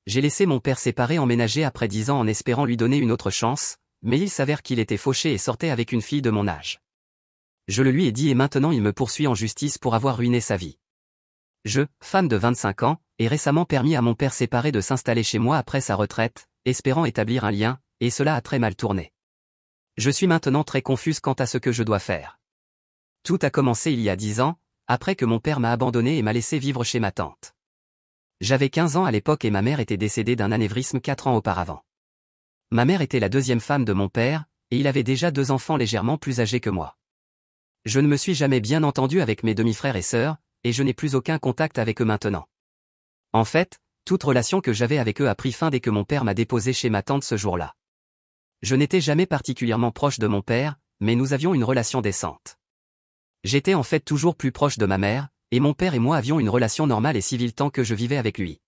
J'ai laissé mon père séparé emménager après 10 ans en espérant lui donner une autre chance, mais il s'avère qu'il était fauché et sortait avec une fille de mon âge. Je le lui ai dit et maintenant il me poursuit en justice pour avoir ruiné sa vie. Je, femme de 25 ans, ai récemment permis à mon père séparé de s'installer chez moi après sa retraite, espérant établir un lien, et cela a très mal tourné. Je suis maintenant très confuse quant à ce que je dois faire. Tout a commencé il y a 10 ans, après que mon père m'a abandonné et m'a laissé vivre chez ma tante. J'avais 15 ans à l'époque et ma mère était décédée d'un anévrisme 4 ans auparavant. Ma mère était la deuxième femme de mon père, et il avait déjà 2 enfants légèrement plus âgés que moi. Je ne me suis jamais bien entendu avec mes demi-frères et sœurs, et je n'ai plus aucun contact avec eux maintenant. En fait, toute relation que j'avais avec eux a pris fin dès que mon père m'a déposé chez ma tante ce jour-là. Je n'étais jamais particulièrement proche de mon père, mais nous avions une relation décente. J'étais en fait toujours plus proche de ma mère, et mon père et moi avions une relation normale et civile tant que je vivais avec lui.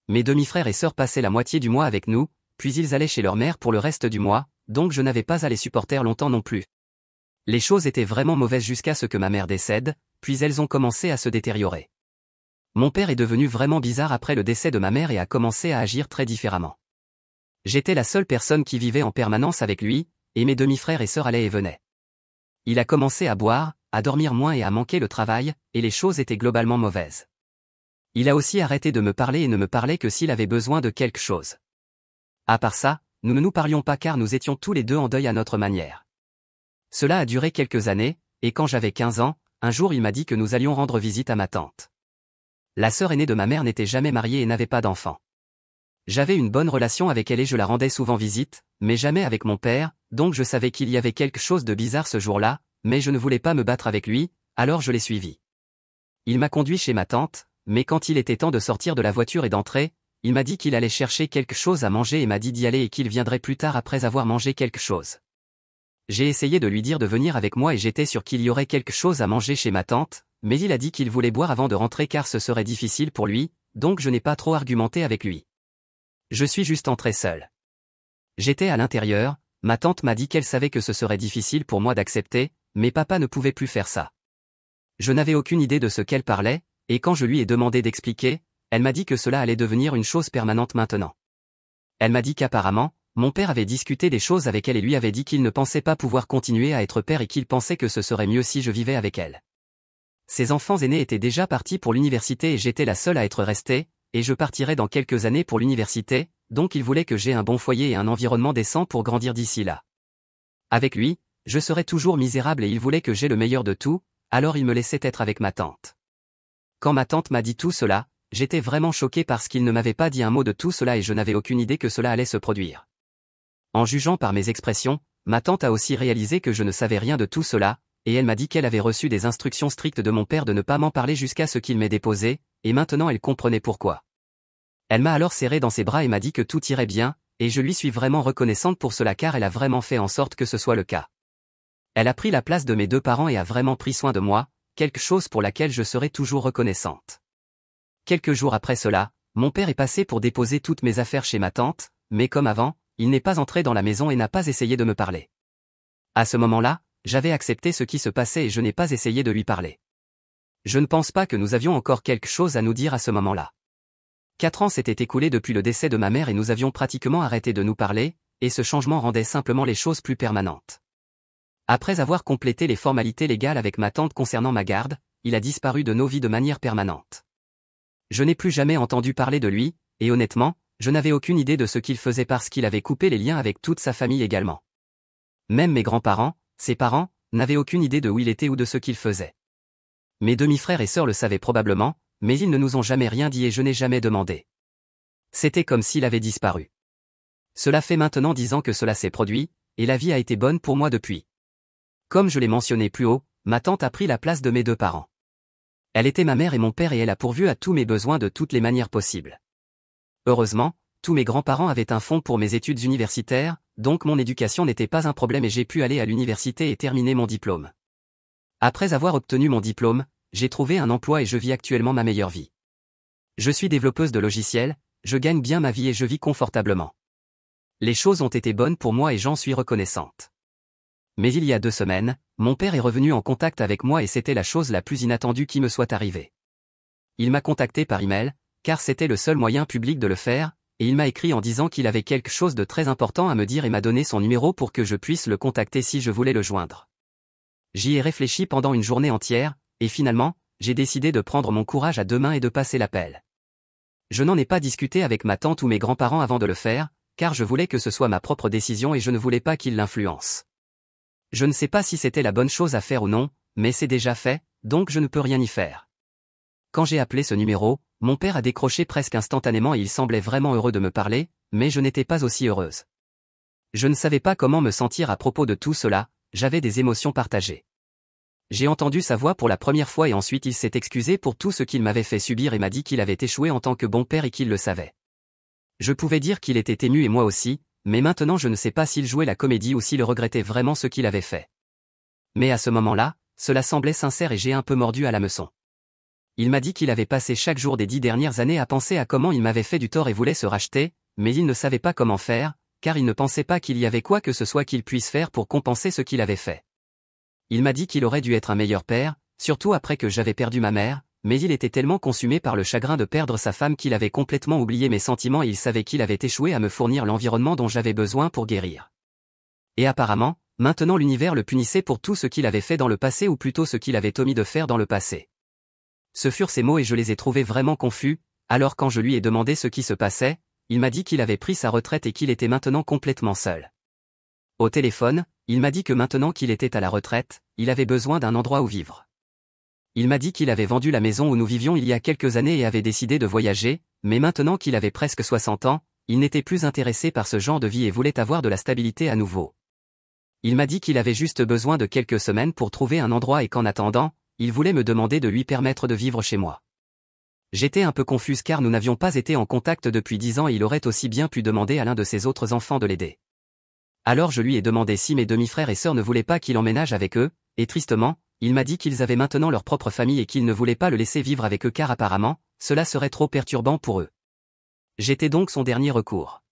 Mes demi-frères et sœurs passaient la moitié du mois avec nous, puis ils allaient chez leur mère pour le reste du mois, donc je n'avais pas à les supporter longtemps non plus. Les choses étaient vraiment mauvaises jusqu'à ce que ma mère décède, puis elles ont commencé à se détériorer. Mon père est devenu vraiment bizarre après le décès de ma mère et a commencé à agir très différemment. J'étais la seule personne qui vivait en permanence avec lui, et mes demi-frères et sœurs allaient et venaient. Il a commencé à boire, à dormir moins et à manquer le travail, et les choses étaient globalement mauvaises. Il a aussi arrêté de me parler et ne me parlait que s'il avait besoin de quelque chose. À part ça, nous ne nous parlions pas car nous étions tous les deux en deuil à notre manière. Cela a duré quelques années, et quand j'avais 15 ans, un jour il m'a dit que nous allions rendre visite à ma tante. La sœur aînée de ma mère n'était jamais mariée et n'avait pas d'enfant. J'avais une bonne relation avec elle et je la rendais souvent visite, mais jamais avec mon père, donc je savais qu'il y avait quelque chose de bizarre ce jour-là, mais je ne voulais pas me battre avec lui, alors je l'ai suivi. Il m'a conduit chez ma tante, mais quand il était temps de sortir de la voiture et d'entrer, il m'a dit qu'il allait chercher quelque chose à manger et m'a dit d'y aller et qu'il viendrait plus tard après avoir mangé quelque chose. J'ai essayé de lui dire de venir avec moi et j'étais sûr qu'il y aurait quelque chose à manger chez ma tante, mais il a dit qu'il voulait boire avant de rentrer car ce serait difficile pour lui, donc je n'ai pas trop argumenté avec lui. Je suis juste entré seul. J'étais à l'intérieur, ma tante m'a dit qu'elle savait que ce serait difficile pour moi d'accepter, mais papa ne pouvait plus faire ça. Je n'avais aucune idée de ce qu'elle parlait, et quand je lui ai demandé d'expliquer, elle m'a dit que cela allait devenir une chose permanente maintenant. Elle m'a dit qu'apparemment, mon père avait discuté des choses avec elle et lui avait dit qu'il ne pensait pas pouvoir continuer à être père et qu'il pensait que ce serait mieux si je vivais avec elle. Ses enfants aînés étaient déjà partis pour l'université et j'étais la seule à être restée, et je partirai dans quelques années pour l'université, donc il voulait que j'aie un bon foyer et un environnement décent pour grandir d'ici là. Avec lui, je serais toujours misérable et il voulait que j'aie le meilleur de tout, alors il me laissait être avec ma tante. Quand ma tante m'a dit tout cela, j'étais vraiment choqué parce qu'il ne m'avait pas dit un mot de tout cela et je n'avais aucune idée que cela allait se produire. En jugeant par mes expressions, ma tante a aussi réalisé que je ne savais rien de tout cela, et elle m'a dit qu'elle avait reçu des instructions strictes de mon père de ne pas m'en parler jusqu'à ce qu'il m'ait déposé, et maintenant elle comprenait pourquoi. Elle m'a alors serré dans ses bras et m'a dit que tout irait bien, et je lui suis vraiment reconnaissante pour cela car elle a vraiment fait en sorte que ce soit le cas. Elle a pris la place de mes 2 parents et a vraiment pris soin de moi, quelque chose pour laquelle je serai toujours reconnaissante. Quelques jours après cela, mon père est passé pour déposer toutes mes affaires chez ma tante, mais comme avant, il n'est pas entré dans la maison et n'a pas essayé de me parler. À ce moment-là, j'avais accepté ce qui se passait et je n'ai pas essayé de lui parler. Je ne pense pas que nous avions encore quelque chose à nous dire à ce moment-là. 4 ans s'étaient écoulés depuis le décès de ma mère et nous avions pratiquement arrêté de nous parler, et ce changement rendait simplement les choses plus permanentes. Après avoir complété les formalités légales avec ma tante concernant ma garde, il a disparu de nos vies de manière permanente. Je n'ai plus jamais entendu parler de lui, et honnêtement, je n'avais aucune idée de ce qu'il faisait parce qu'il avait coupé les liens avec toute sa famille également. Même mes grands-parents, ses parents, n'avaient aucune idée de où il était ou de ce qu'il faisait. Mes demi-frères et sœurs le savaient probablement, mais ils ne nous ont jamais rien dit et je n'ai jamais demandé. C'était comme s'il avait disparu. Cela fait maintenant 10 ans que cela s'est produit, et la vie a été bonne pour moi depuis. Comme je l'ai mentionné plus haut, ma tante a pris la place de mes 2 parents. Elle était ma mère et mon père et elle a pourvu à tous mes besoins de toutes les manières possibles. Heureusement, tous mes grands-parents avaient un fonds pour mes études universitaires, donc mon éducation n'était pas un problème et j'ai pu aller à l'université et terminer mon diplôme. Après avoir obtenu mon diplôme, j'ai trouvé un emploi et je vis actuellement ma meilleure vie. Je suis développeuse de logiciels, je gagne bien ma vie et je vis confortablement. Les choses ont été bonnes pour moi et j'en suis reconnaissante. Mais il y a 2 semaines, mon père est revenu en contact avec moi et c'était la chose la plus inattendue qui me soit arrivée. Il m'a contacté par email, car c'était le seul moyen public de le faire, et il m'a écrit en disant qu'il avait quelque chose de très important à me dire et m'a donné son numéro pour que je puisse le contacter si je voulais le joindre. J'y ai réfléchi pendant une journée entière, et finalement, j'ai décidé de prendre mon courage à deux mains et de passer l'appel. Je n'en ai pas discuté avec ma tante ou mes grands-parents avant de le faire, car je voulais que ce soit ma propre décision et je ne voulais pas qu'ils l'influencent. Je ne sais pas si c'était la bonne chose à faire ou non, mais c'est déjà fait, donc je ne peux rien y faire. Quand j'ai appelé ce numéro, mon père a décroché presque instantanément et il semblait vraiment heureux de me parler, mais je n'étais pas aussi heureuse. Je ne savais pas comment me sentir à propos de tout cela, j'avais des émotions partagées. J'ai entendu sa voix pour la première fois et ensuite il s'est excusé pour tout ce qu'il m'avait fait subir et m'a dit qu'il avait échoué en tant que bon père et qu'il le savait. Je pouvais dire qu'il était ému et moi aussi, mais maintenant je ne sais pas s'il jouait la comédie ou s'il regrettait vraiment ce qu'il avait fait. Mais à ce moment-là, cela semblait sincère et j'ai un peu mordu à l'hameçon. Il m'a dit qu'il avait passé chaque jour des 10 dernières années à penser à comment il m'avait fait du tort et voulait se racheter, mais il ne savait pas comment faire, car il ne pensait pas qu'il y avait quoi que ce soit qu'il puisse faire pour compenser ce qu'il avait fait. Il m'a dit qu'il aurait dû être un meilleur père, surtout après que j'avais perdu ma mère, mais il était tellement consumé par le chagrin de perdre sa femme qu'il avait complètement oublié mes sentiments et il savait qu'il avait échoué à me fournir l'environnement dont j'avais besoin pour guérir. Et apparemment, maintenant l'univers le punissait pour tout ce qu'il avait fait dans le passé ou plutôt ce qu'il avait omis de faire dans le passé. Ce furent ses mots et je les ai trouvés vraiment confus, alors quand je lui ai demandé ce qui se passait, il m'a dit qu'il avait pris sa retraite et qu'il était maintenant complètement seul. Au téléphone, il m'a dit que maintenant qu'il était à la retraite, il avait besoin d'un endroit où vivre. Il m'a dit qu'il avait vendu la maison où nous vivions il y a quelques années et avait décidé de voyager, mais maintenant qu'il avait presque 60 ans, il n'était plus intéressé par ce genre de vie et voulait avoir de la stabilité à nouveau. Il m'a dit qu'il avait juste besoin de quelques semaines pour trouver un endroit et qu'en attendant, il voulait me demander de lui permettre de vivre chez moi. J'étais un peu confuse car nous n'avions pas été en contact depuis 10 ans et il aurait aussi bien pu demander à l'un de ses autres enfants de l'aider. Alors je lui ai demandé si mes demi-frères et sœurs ne voulaient pas qu'il emménage avec eux, et tristement, il m'a dit qu'ils avaient maintenant leur propre famille et qu'ils ne voulaient pas le laisser vivre avec eux car apparemment, cela serait trop perturbant pour eux. J'étais donc son dernier recours.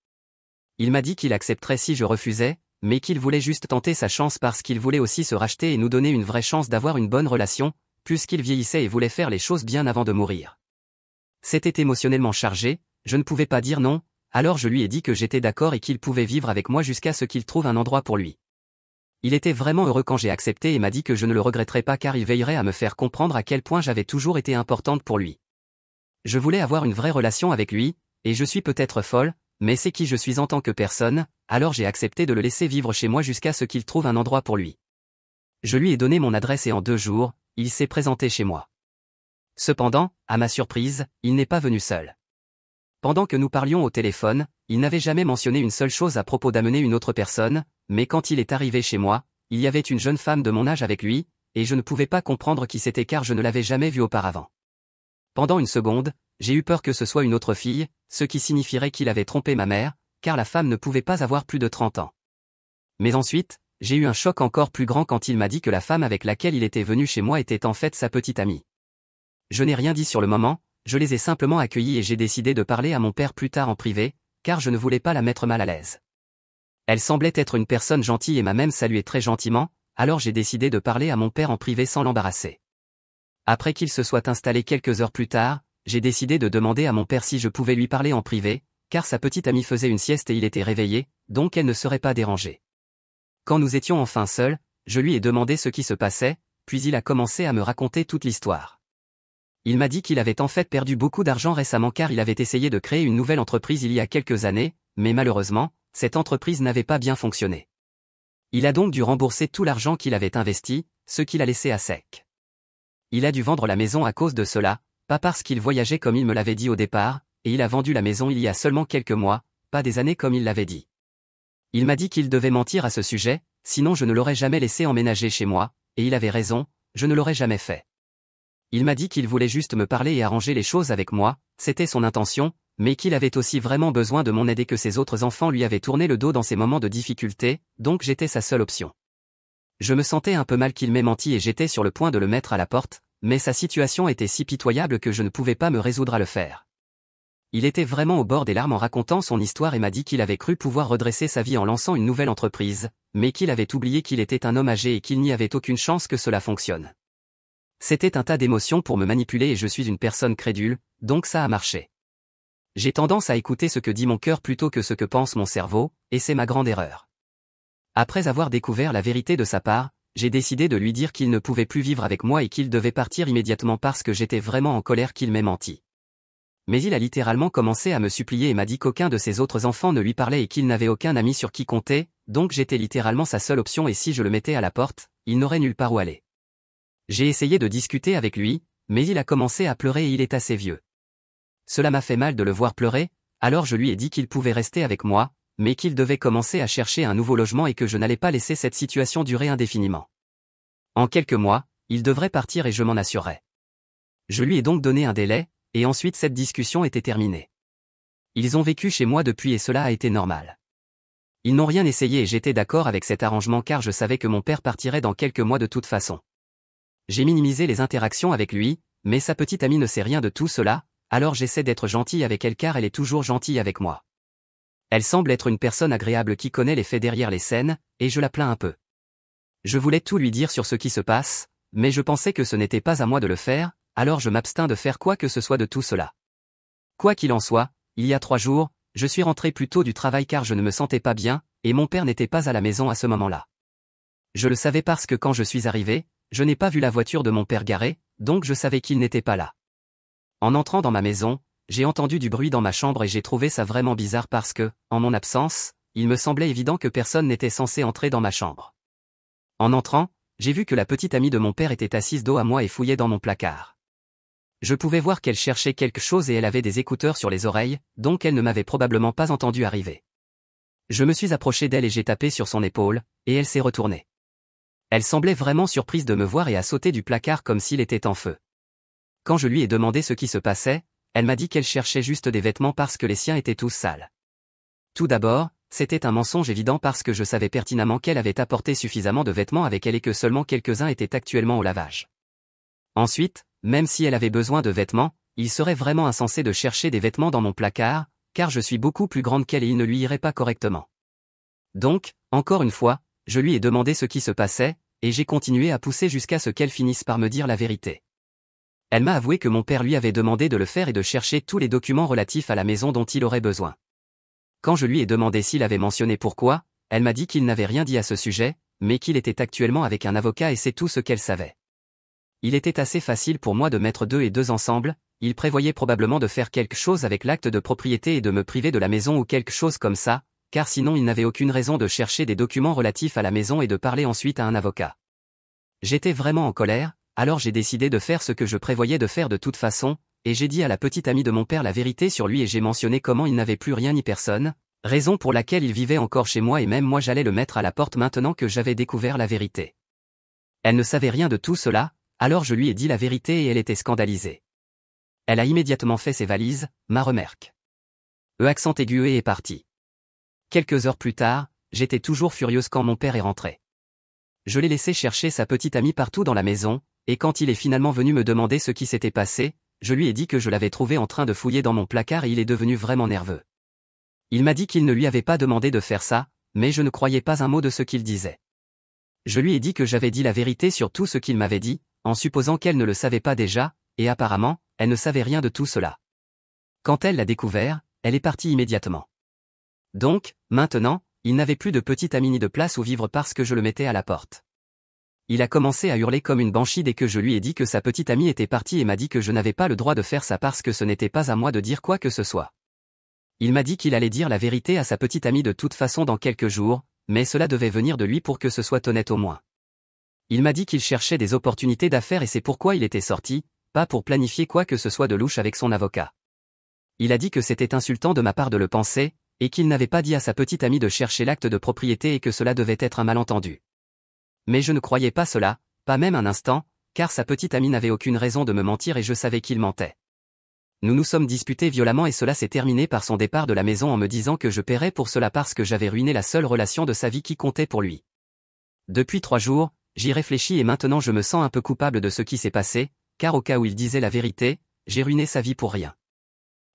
Il m'a dit qu'il accepterait si je refusais, mais qu'il voulait juste tenter sa chance parce qu'il voulait aussi se racheter et nous donner une vraie chance d'avoir une bonne relation, puisqu'il vieillissait et voulait faire les choses bien avant de mourir. C'était émotionnellement chargé, je ne pouvais pas dire non, alors je lui ai dit que j'étais d'accord et qu'il pouvait vivre avec moi jusqu'à ce qu'il trouve un endroit pour lui. Il était vraiment heureux quand j'ai accepté et m'a dit que je ne le regretterais pas car il veillerait à me faire comprendre à quel point j'avais toujours été importante pour lui. Je voulais avoir une vraie relation avec lui, et je suis peut-être folle, mais c'est qui je suis en tant que personne, alors j'ai accepté de le laisser vivre chez moi jusqu'à ce qu'il trouve un endroit pour lui. Je lui ai donné mon adresse et en 2 jours, il s'est présenté chez moi. Cependant, à ma surprise, il n'est pas venu seul. Pendant que nous parlions au téléphone, il n'avait jamais mentionné une seule chose à propos d'amener une autre personne, mais quand il est arrivé chez moi, il y avait une jeune femme de mon âge avec lui, et je ne pouvais pas comprendre qui c'était car je ne l'avais jamais vue auparavant. Pendant une seconde, j'ai eu peur que ce soit une autre fille, ce qui signifierait qu'il avait trompé ma mère, car la femme ne pouvait pas avoir plus de 30 ans. Mais ensuite, j'ai eu un choc encore plus grand quand il m'a dit que la femme avec laquelle il était venu chez moi était en fait sa petite amie. Je n'ai rien dit sur le moment, je les ai simplement accueillis et j'ai décidé de parler à mon père plus tard en privé, car je ne voulais pas la mettre mal à l'aise. Elle semblait être une personne gentille et m'a même salué très gentiment, alors j'ai décidé de parler à mon père en privé sans l'embarrasser. Après qu'il se soit installé quelques heures plus tard, j'ai décidé de demander à mon père si je pouvais lui parler en privé, car sa petite amie faisait une sieste et il était réveillé, donc elle ne serait pas dérangée. Quand nous étions enfin seuls, je lui ai demandé ce qui se passait, puis il a commencé à me raconter toute l'histoire. Il m'a dit qu'il avait en fait perdu beaucoup d'argent récemment car il avait essayé de créer une nouvelle entreprise il y a quelques années, mais malheureusement, cette entreprise n'avait pas bien fonctionné. Il a donc dû rembourser tout l'argent qu'il avait investi, ce qu'il a laissé à sec. Il a dû vendre la maison à cause de cela, pas parce qu'il voyageait comme il me l'avait dit au départ, et il a vendu la maison il y a seulement quelques mois, pas des années comme il l'avait dit. Il m'a dit qu'il devait mentir à ce sujet, sinon je ne l'aurais jamais laissé emménager chez moi, et il avait raison, je ne l'aurais jamais fait. Il m'a dit qu'il voulait juste me parler et arranger les choses avec moi, c'était son intention, mais qu'il avait aussi vraiment besoin de mon aide et que ses autres enfants lui avaient tourné le dos dans ces moments de difficulté, donc j'étais sa seule option. Je me sentais un peu mal qu'il m'ait menti et j'étais sur le point de le mettre à la porte, mais sa situation était si pitoyable que je ne pouvais pas me résoudre à le faire. Il était vraiment au bord des larmes en racontant son histoire et m'a dit qu'il avait cru pouvoir redresser sa vie en lançant une nouvelle entreprise, mais qu'il avait oublié qu'il était un homme âgé et qu'il n'y avait aucune chance que cela fonctionne. C'était un tas d'émotions pour me manipuler et je suis une personne crédule, donc ça a marché. J'ai tendance à écouter ce que dit mon cœur plutôt que ce que pense mon cerveau, et c'est ma grande erreur. Après avoir découvert la vérité de sa part, j'ai décidé de lui dire qu'il ne pouvait plus vivre avec moi et qu'il devait partir immédiatement parce que j'étais vraiment en colère qu'il m'ait menti. Mais il a littéralement commencé à me supplier et m'a dit qu'aucun de ses autres enfants ne lui parlait et qu'il n'avait aucun ami sur qui compter, donc j'étais littéralement sa seule option et si je le mettais à la porte, il n'aurait nulle part où aller. J'ai essayé de discuter avec lui, mais il a commencé à pleurer et il est assez vieux. Cela m'a fait mal de le voir pleurer, alors je lui ai dit qu'il pouvait rester avec moi, mais qu'il devait commencer à chercher un nouveau logement et que je n'allais pas laisser cette situation durer indéfiniment. En quelques mois, il devrait partir et je m'en assurerai. Je lui ai donc donné un délai, et ensuite cette discussion était terminée. Ils ont vécu chez moi depuis et cela a été normal. Ils n'ont rien essayé et j'étais d'accord avec cet arrangement car je savais que mon père partirait dans quelques mois de toute façon. J'ai minimisé les interactions avec lui, mais sa petite amie ne sait rien de tout cela, alors j'essaie d'être gentil avec elle car elle est toujours gentille avec moi. Elle semble être une personne agréable qui connaît les faits derrière les scènes, et je la plains un peu. Je voulais tout lui dire sur ce qui se passe, mais je pensais que ce n'était pas à moi de le faire, alors je m'abstins de faire quoi que ce soit de tout cela. Quoi qu'il en soit, il y a 3 jours, je suis rentré plus tôt du travail car je ne me sentais pas bien, et mon père n'était pas à la maison à ce moment-là. Je le savais parce que quand je suis arrivé, je n'ai pas vu la voiture de mon père garée, donc je savais qu'il n'était pas là. En entrant dans ma maison, j'ai entendu du bruit dans ma chambre et j'ai trouvé ça vraiment bizarre parce que, en mon absence, il me semblait évident que personne n'était censé entrer dans ma chambre. En entrant, j'ai vu que la petite amie de mon père était assise dos à moi et fouillait dans mon placard. Je pouvais voir qu'elle cherchait quelque chose et elle avait des écouteurs sur les oreilles, donc elle ne m'avait probablement pas entendu arriver. Je me suis approché d'elle et j'ai tapé sur son épaule, et elle s'est retournée. Elle semblait vraiment surprise de me voir et a sauté du placard comme s'il était en feu. Quand je lui ai demandé ce qui se passait, elle m'a dit qu'elle cherchait juste des vêtements parce que les siens étaient tous sales. Tout d'abord, c'était un mensonge évident parce que je savais pertinemment qu'elle avait apporté suffisamment de vêtements avec elle et que seulement quelques-uns étaient actuellement au lavage. Ensuite, même si elle avait besoin de vêtements, il serait vraiment insensé de chercher des vêtements dans mon placard, car je suis beaucoup plus grande qu'elle et il ne lui irait pas correctement. Donc, encore une fois, je lui ai demandé ce qui se passait, et j'ai continué à pousser jusqu'à ce qu'elle finisse par me dire la vérité. Elle m'a avoué que mon père lui avait demandé de le faire et de chercher tous les documents relatifs à la maison dont il aurait besoin. Quand je lui ai demandé s'il avait mentionné pourquoi, elle m'a dit qu'il n'avait rien dit à ce sujet, mais qu'il était actuellement avec un avocat et c'est tout ce qu'elle savait. Il était assez facile pour moi de mettre 2 et 2 ensemble, il prévoyait probablement de faire quelque chose avec l'acte de propriété et de me priver de la maison ou quelque chose comme ça, car sinon il n'avait aucune raison de chercher des documents relatifs à la maison et de parler ensuite à un avocat. J'étais vraiment en colère, alors j'ai décidé de faire ce que je prévoyais de faire de toute façon, et j'ai dit à la petite amie de mon père la vérité sur lui et j'ai mentionné comment il n'avait plus rien ni personne, raison pour laquelle il vivait encore chez moi et même moi j'allais le mettre à la porte maintenant que j'avais découvert la vérité. Elle ne savait rien de tout cela, alors je lui ai dit la vérité et elle était scandalisée. Elle a immédiatement fait ses valises, ma remarque. Accent aigu et est parti. Quelques heures plus tard, j'étais toujours furieuse quand mon père est rentré. Je l'ai laissé chercher sa petite amie partout dans la maison, et quand il est finalement venu me demander ce qui s'était passé, je lui ai dit que je l'avais trouvé en train de fouiller dans mon placard et il est devenu vraiment nerveux. Il m'a dit qu'il ne lui avait pas demandé de faire ça, mais je ne croyais pas un mot de ce qu'il disait. Je lui ai dit que j'avais dit la vérité sur tout ce qu'il m'avait dit, en supposant qu'elle ne le savait pas déjà, et apparemment, elle ne savait rien de tout cela. Quand elle l'a découvert, elle est partie immédiatement. Donc, maintenant, il n'avait plus de petite amie ni de place où vivre parce que je le mettais à la porte. Il a commencé à hurler comme une banshee dès que je lui ai dit que sa petite amie était partie et m'a dit que je n'avais pas le droit de faire ça parce que ce n'était pas à moi de dire quoi que ce soit. Il m'a dit qu'il allait dire la vérité à sa petite amie de toute façon dans quelques jours, mais cela devait venir de lui pour que ce soit honnête au moins. Il m'a dit qu'il cherchait des opportunités d'affaires et c'est pourquoi il était sorti, pas pour planifier quoi que ce soit de louche avec son avocat. Il a dit que c'était insultant de ma part de le penser, et qu'il n'avait pas dit à sa petite amie de chercher l'acte de propriété et que cela devait être un malentendu. Mais je ne croyais pas cela, pas même un instant, car sa petite amie n'avait aucune raison de me mentir et je savais qu'il mentait. Nous nous sommes disputés violemment et cela s'est terminé par son départ de la maison en me disant que je paierais pour cela parce que j'avais ruiné la seule relation de sa vie qui comptait pour lui. Depuis 3 jours, j'y réfléchis et maintenant je me sens un peu coupable de ce qui s'est passé, car au cas où il disait la vérité, j'ai ruiné sa vie pour rien.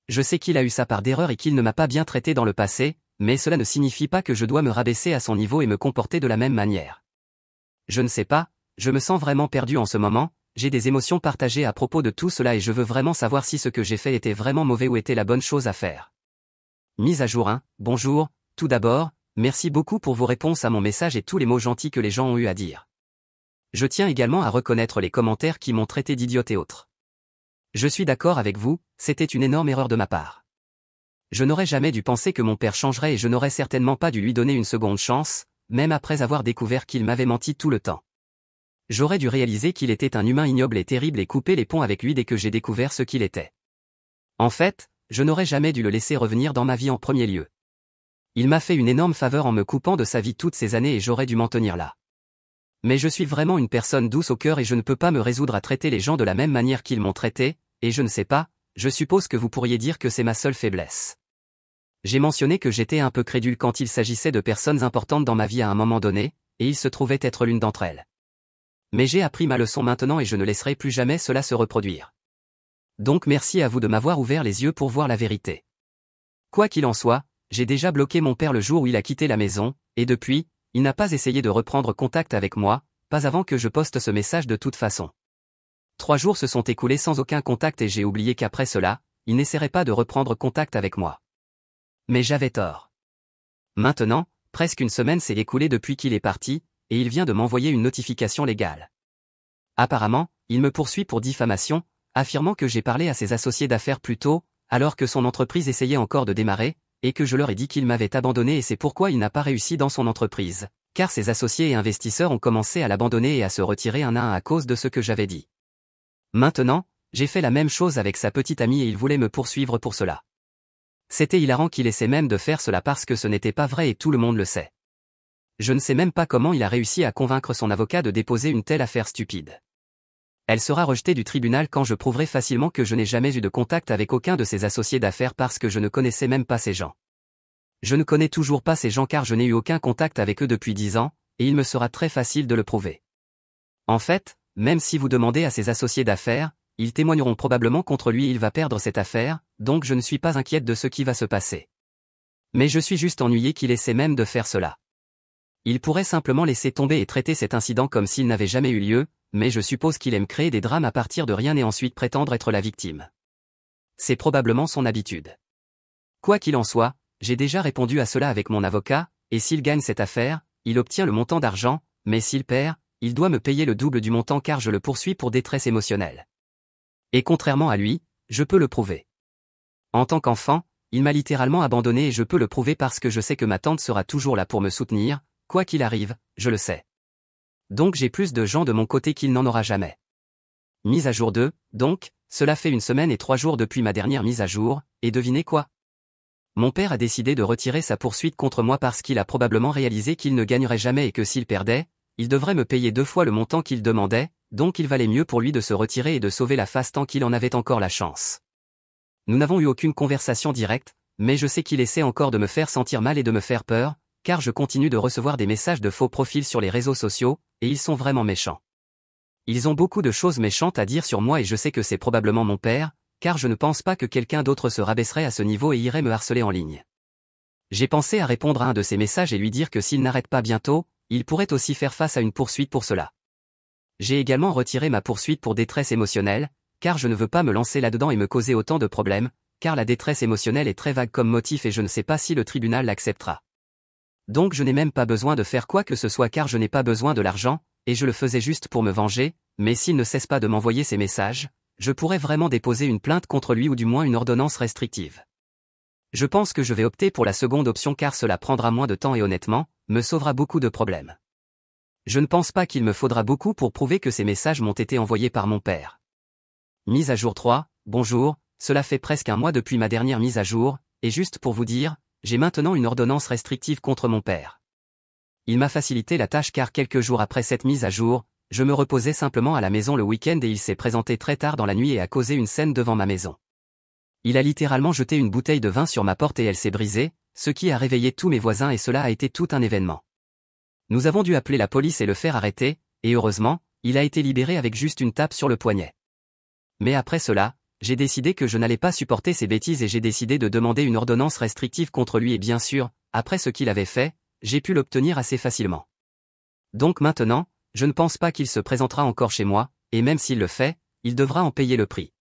Je sais qu'il a eu ça par d'erreur et qu'il ne m'a pas bien traité dans le passé, mais cela ne signifie pas que je dois me rabaisser à son niveau et me comporter de la même manière. Je ne sais pas, je me sens vraiment perdu en ce moment, j'ai des émotions partagées à propos de tout cela et je veux vraiment savoir si ce que j'ai fait était vraiment mauvais ou était la bonne chose à faire. Mise à jour 1, bonjour, tout d'abord, merci beaucoup pour vos réponses à mon message et tous les mots gentils que les gens ont eu à dire. Je tiens également à reconnaître les commentaires qui m'ont traité d'idiote et autres. Je suis d'accord avec vous, c'était une énorme erreur de ma part. Je n'aurais jamais dû penser que mon père changerait et je n'aurais certainement pas dû lui donner une seconde chance, même après avoir découvert qu'il m'avait menti tout le temps. J'aurais dû réaliser qu'il était un humain ignoble et terrible et couper les ponts avec lui dès que j'ai découvert ce qu'il était. En fait, je n'aurais jamais dû le laisser revenir dans ma vie en premier lieu. Il m'a fait une énorme faveur en me coupant de sa vie toutes ces années et j'aurais dû m'en tenir là. Mais je suis vraiment une personne douce au cœur et je ne peux pas me résoudre à traiter les gens de la même manière qu'ils m'ont traité, et je ne sais pas, je suppose que vous pourriez dire que c'est ma seule faiblesse. J'ai mentionné que j'étais un peu crédule quand il s'agissait de personnes importantes dans ma vie à un moment donné, et il se trouvait être l'une d'entre elles. Mais j'ai appris ma leçon maintenant et je ne laisserai plus jamais cela se reproduire. Donc merci à vous de m'avoir ouvert les yeux pour voir la vérité. Quoi qu'il en soit, j'ai déjà bloqué mon père le jour où il a quitté la maison, et depuis, il n'a pas essayé de reprendre contact avec moi, pas avant que je poste ce message de toute façon. 3 jours se sont écoulés sans aucun contact et j'ai oublié qu'après cela, il n'essaierait pas de reprendre contact avec moi. Mais j'avais tort. Maintenant, presque une semaine s'est écoulée depuis qu'il est parti, et il vient de m'envoyer une notification légale. Apparemment, il me poursuit pour diffamation, affirmant que j'ai parlé à ses associés d'affaires plus tôt, alors que son entreprise essayait encore de démarrer, et que je leur ai dit qu'il m'avait abandonné et c'est pourquoi il n'a pas réussi dans son entreprise, car ses associés et investisseurs ont commencé à l'abandonner et à se retirer un à un à cause de ce que j'avais dit. Maintenant, j'ai fait la même chose avec sa petite amie et il voulait me poursuivre pour cela. C'était hilarant qu'il essaie même de faire cela parce que ce n'était pas vrai et tout le monde le sait. Je ne sais même pas comment il a réussi à convaincre son avocat de déposer une telle affaire stupide. Elle sera rejetée du tribunal quand je prouverai facilement que je n'ai jamais eu de contact avec aucun de ses associés d'affaires parce que je ne connaissais même pas ces gens. Je ne connais toujours pas ces gens car je n'ai eu aucun contact avec eux depuis 10 ans, et il me sera très facile de le prouver. En fait, même si vous demandez à ses associés d'affaires, ils témoigneront probablement contre lui et il va perdre cette affaire, donc je ne suis pas inquiète de ce qui va se passer. Mais je suis juste ennuyé qu'il essaie même de faire cela. Il pourrait simplement laisser tomber et traiter cet incident comme s'il n'avait jamais eu lieu, mais je suppose qu'il aime créer des drames à partir de rien et ensuite prétendre être la victime. C'est probablement son habitude. Quoi qu'il en soit, j'ai déjà répondu à cela avec mon avocat, et s'il gagne cette affaire, il obtient le montant d'argent, mais s'il perd, il doit me payer le double du montant car je le poursuis pour détresse émotionnelle. Et contrairement à lui, je peux le prouver. En tant qu'enfant, il m'a littéralement abandonné et je peux le prouver parce que je sais que ma tante sera toujours là pour me soutenir, quoi qu'il arrive, je le sais. Donc j'ai plus de gens de mon côté qu'il n'en aura jamais. Mise à jour 2, donc, cela fait 1 semaine et 3 jours depuis ma dernière mise à jour, et devinez quoi? Mon père a décidé de retirer sa poursuite contre moi parce qu'il a probablement réalisé qu'il ne gagnerait jamais et que s'il perdait, il devrait me payer 2 fois le montant qu'il demandait, donc il valait mieux pour lui de se retirer et de sauver la face tant qu'il en avait encore la chance. Nous n'avons eu aucune conversation directe, mais je sais qu'il essaie encore de me faire sentir mal et de me faire peur, car je continue de recevoir des messages de faux profils sur les réseaux sociaux, et ils sont vraiment méchants. Ils ont beaucoup de choses méchantes à dire sur moi et je sais que c'est probablement mon père, car je ne pense pas que quelqu'un d'autre se rabaisserait à ce niveau et irait me harceler en ligne. J'ai pensé à répondre à un de ces messages et lui dire que s'il n'arrête pas bientôt, il pourrait aussi faire face à une poursuite pour cela. J'ai également retiré ma poursuite pour détresse émotionnelle, car je ne veux pas me lancer là-dedans et me causer autant de problèmes, car la détresse émotionnelle est très vague comme motif et je ne sais pas si le tribunal l'acceptera. Donc je n'ai même pas besoin de faire quoi que ce soit car je n'ai pas besoin de l'argent, et je le faisais juste pour me venger, mais s'il ne cesse pas de m'envoyer ces messages, je pourrais vraiment déposer une plainte contre lui ou du moins une ordonnance restrictive. Je pense que je vais opter pour la seconde option car cela prendra moins de temps et honnêtement, me sauvera beaucoup de problèmes. Je ne pense pas qu'il me faudra beaucoup pour prouver que ces messages m'ont été envoyés par mon père. Mise à jour 3, bonjour, cela fait presque 1 mois depuis ma dernière mise à jour, et juste pour vous dire, j'ai maintenant une ordonnance restrictive contre mon père. Il m'a facilité la tâche car quelques jours après cette mise à jour, je me reposais simplement à la maison le week-end et il s'est présenté très tard dans la nuit et a causé une scène devant ma maison. Il a littéralement jeté une bouteille de vin sur ma porte et elle s'est brisée, ce qui a réveillé tous mes voisins et cela a été tout un événement. Nous avons dû appeler la police et le faire arrêter, et heureusement, il a été libéré avec juste une tape sur le poignet. Mais après cela, j'ai décidé que je n'allais pas supporter ces bêtises et j'ai décidé de demander une ordonnance restrictive contre lui et bien sûr, après ce qu'il avait fait, j'ai pu l'obtenir assez facilement. Donc maintenant, je ne pense pas qu'il se présentera encore chez moi, Et même s'il le fait, il devra en payer le prix.